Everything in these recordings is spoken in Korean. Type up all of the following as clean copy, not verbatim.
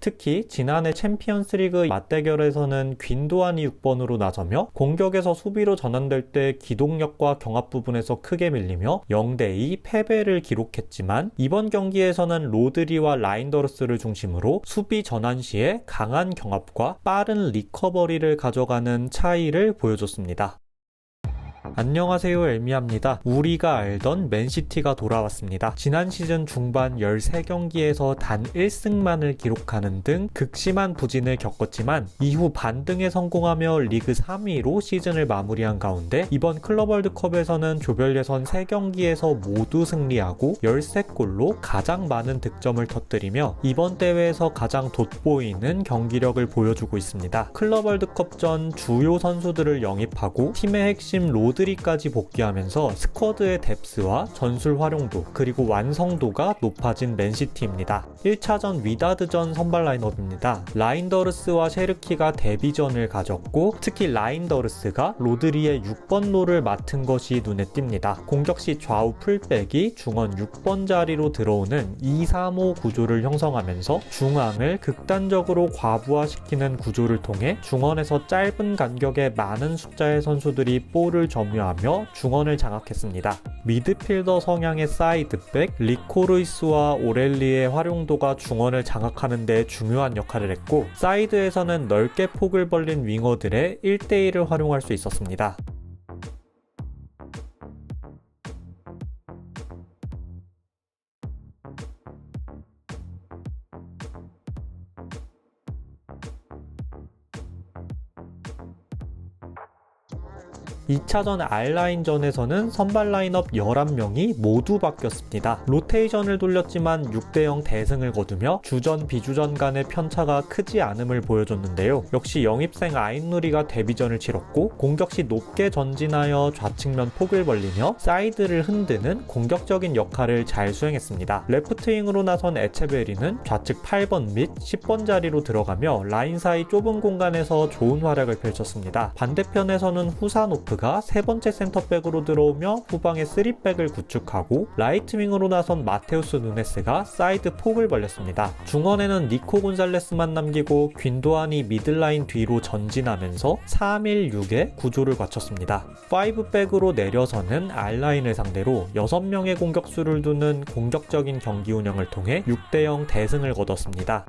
특히 지난해 챔피언스리그 맞대결에서는 귄도안이 6번으로 나서며 공격에서 수비로 전환될 때 기동력과 경합 부분에서 크게 밀리며 0대2 패배를 기록했지만 이번 경기에서는 로드리와 라인더르스를 중심으로 수비 전환 시에 강한 경합과 빠른 리커버리를 가져가는 차이를 보여줬습니다. 안녕하세요, 엘미야입니다. 우리가 알던 맨시티가 돌아왔습니다. 지난 시즌 중반 13경기에서 단 1승만을 기록하는 등 극심한 부진을 겪었지만 이후 반등에 성공하며 리그 3위로 시즌을 마무리한 가운데 이번 클럽 월드컵에서는 조별 예선 3경기에서 모두 승리하고 13골로 가장 많은 득점을 터뜨리며 이번 대회에서 가장 돋보이는 경기력을 보여주고 있습니다. 클럽 월드컵 전 주요 선수들을 영입하고 팀의 핵심 로드리까지 복귀하면서 스쿼드의 뎁스와 전술 활용도 그리고 완성도가 높아진 맨시티입니다. 1차전 위다드전 선발 라인업입니다. 라인더르스와 셰르키가 데뷔전을 가졌고 특히 라인더르스가 로드리의 6번 롤을 맡은 것이 눈에 띕니다. 공격 시 좌우 풀백이 중원 6번 자리로 들어오는 2-3-5 구조를 형성하면서 중앙을 극단적으로 과부하시키는 구조를 통해 중원에서 짧은 간격에 많은 숫자의 선수들이 볼을 점유하며 중원을 장악했습니다. 미드필더 성향의 사이드백 리코르이스와 오렐리의 활용도가 중원을 장악하는 데 중요한 역할을 했고 사이드에서는 넓게 폭을 벌린 윙어들의 1대1을 활용할 수 있었습니다. 2차전 R라인전에서는 선발 라인업 11명이 모두 바뀌었습니다. 로테이션을 돌렸지만 6대0 대승을 거두며 주전 비주전 간의 편차가 크지 않음을 보여줬는데요. 역시 영입생 아인누리가 데뷔전을 치렀고 공격 시 높게 전진하여 좌측면 폭을 벌리며 사이드를 흔드는 공격적인 역할을 잘 수행했습니다. 레프트윙으로 나선 에체베리는 좌측 8번 및 10번 자리로 들어가며 라인 사이 좁은 공간에서 좋은 활약을 펼쳤습니다. 반대편에서는 후사노프가 세 번째 센터백으로 들어오며 후방에 3백을 구축하고 라이트윙으로 나선 마테우스 누네스가 사이드 폭을 벌렸습니다. 중원에는 니코 곤살레스만 남기고 귄도안이 미들라인 뒤로 전진하면서 3-1-6의 구조를 갖췄습니다. 5백으로 내려서는 R라인을 상대로 6명의 공격수를 두는 공격적인 경기 운영을 통해 6대0 대승을 거뒀습니다.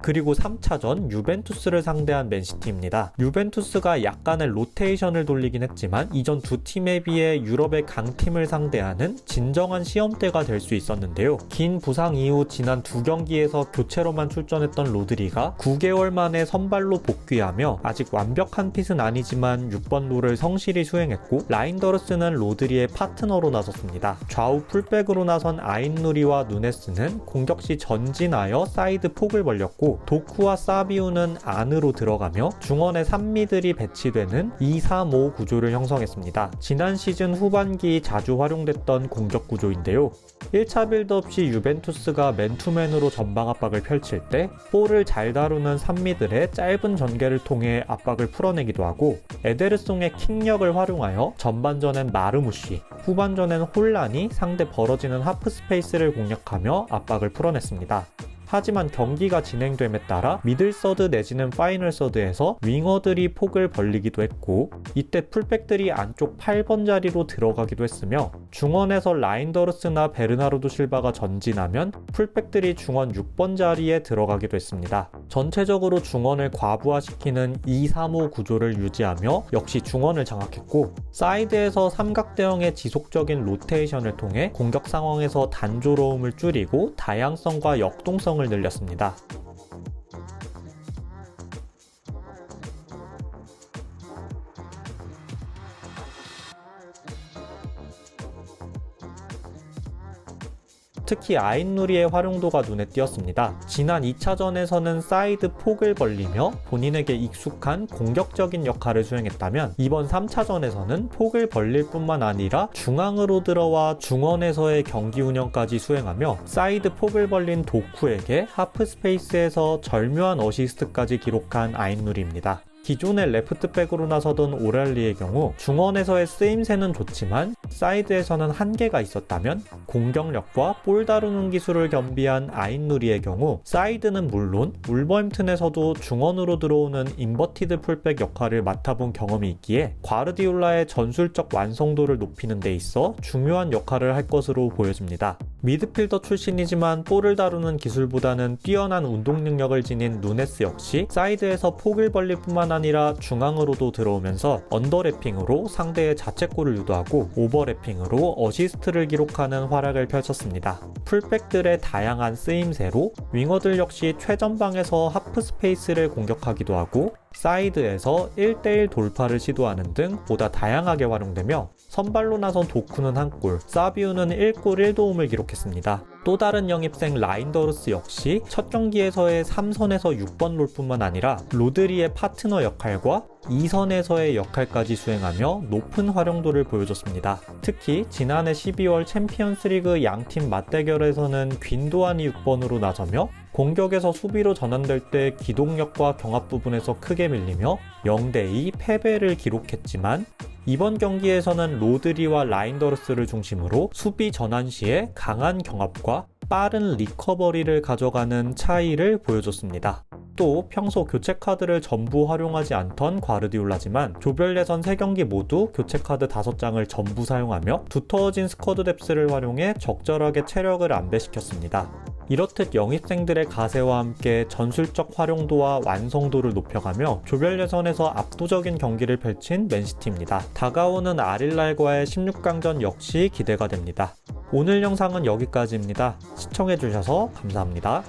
그리고 3차전 유벤투스를 상대한 맨시티입니다. 유벤투스가 약간의 로테이션을 돌리긴 했지만 이전 두 팀에 비해 유럽의 강팀을 상대하는 진정한 시험대가 될 수 있었는데요. 긴 부상 이후 지난 두 경기에서 교체로만 출전했던 로드리가 9개월 만에 선발로 복귀하며 아직 완벽한 핏은 아니지만 6번 롤을 성실히 수행했고 라인더르스는 로드리의 파트너로 나섰습니다. 좌우 풀백으로 나선 아인누리와 누네스는 공격 시 전진하여 사이드 폭을 벌렸고 도쿠와 사비우는 안으로 들어가며 중원에 3미들이 배치되는 2-3-5 구조를 형성했습니다. 지난 시즌 후반기 자주 활용됐던 공격 구조인데요. 1차 빌드업 시 유벤투스가 맨투맨으로 전방 압박을 펼칠 때 볼을 잘 다루는 3미들의 짧은 전개를 통해 압박을 풀어내기도 하고 에데르송의 킥력을 활용하여 전반전엔 마르무시, 후반전엔 혼란이 상대 벌어지는 하프 스페이스를 공략하며 압박을 풀어냈습니다. 하지만 경기가 진행됨에 따라 미들 서드 내지는 파이널 서드에서 윙어들이 폭을 벌리기도 했고 이때 풀백들이 안쪽 8번 자리로 들어가기도 했으며 중원에서 라인더르스나 베르나르도 실바가 전진하면 풀백들이 중원 6번 자리에 들어가기도 했습니다. 전체적으로 중원을 과부하시키는 2-3-5 구조를 유지하며 역시 중원을 장악했고 사이드에서 삼각대형의 지속적인 로테이션을 통해 공격 상황에서 단조로움을 줄이고 다양성과 역동성을 늘렸습니다. 특히 아인누리의 활용도가 눈에 띄었습니다. 지난 2차전에서는 사이드 폭을 벌리며 본인에게 익숙한 공격적인 역할을 수행했다면 이번 3차전에서는 폭을 벌릴 뿐만 아니라 중앙으로 들어와 중원에서의 경기 운영까지 수행하며 사이드 폭을 벌린 도쿠에게 하프 스페이스에서 절묘한 어시스트까지 기록한 아인누리입니다. 기존의 레프트백으로 나서던 오랄리의 경우 중원에서의 쓰임새는 좋지만 사이드에서는 한계가 있었다면, 공격력과 볼 다루는 기술을 겸비한 아인누리의 경우 사이드는 물론 울버햄튼에서도 중원으로 들어오는 인버티드 풀백 역할을 맡아본 경험이 있기에 과르디올라의 전술적 완성도를 높이는 데 있어 중요한 역할을 할 것으로 보여집니다. 미드필더 출신이지만 볼을 다루는 기술보다는 뛰어난 운동 능력을 지닌 누네스 역시 사이드에서 폭을 벌릴 뿐만 아니라 중앙으로도 들어오면서 언더래핑으로 상대의 자책골을 유도하고 오버래핑으로 어시스트를 기록하는 활약을 펼쳤습니다. 풀백들의 다양한 쓰임새로 윙어들 역시 최전방에서 하프 스페이스를 공격하기도 하고 사이드에서 1대1 돌파를 시도하는 등 보다 다양하게 활용되며 선발로 나선 도쿠는 1골, 사비우는 1골 1도움을 기록했습니다. 또 다른 영입생 라인더르스 역시 첫 경기에서의 3선에서 6번 롤뿐만 아니라 로드리의 파트너 역할과 2선에서의 역할까지 수행하며 높은 활용도를 보여줬습니다. 특히 지난해 12월 챔피언스리그 양팀 맞대결에서는 귄도안이 6번으로 나서며 공격에서 수비로 전환될 때 기동력과 경합 부분에서 크게 밀리며 0대2 패배를 기록했지만, 이번 경기에서는 로드리와 라인더르스를 중심으로 수비 전환 시에 강한 경합과 빠른 리커버리를 가져가는 차이를 보여줬습니다. 또 평소 교체 카드를 전부 활용하지 않던 과르디올라지만 조별 예선 3경기 모두 교체 카드 5장을 전부 사용하며 두터워진 스쿼드 뎁스를 활용해 적절하게 체력을 안배시켰습니다. 이렇듯 영입생들의 가세와 함께 전술적 활용도와 완성도를 높여가며 조별 예선에서 압도적인 경기를 펼친 맨시티입니다. 다가오는 아릴랄과의 16강전 역시 기대가 됩니다. 오늘 영상은 여기까지입니다. 시청해주셔서 감사합니다.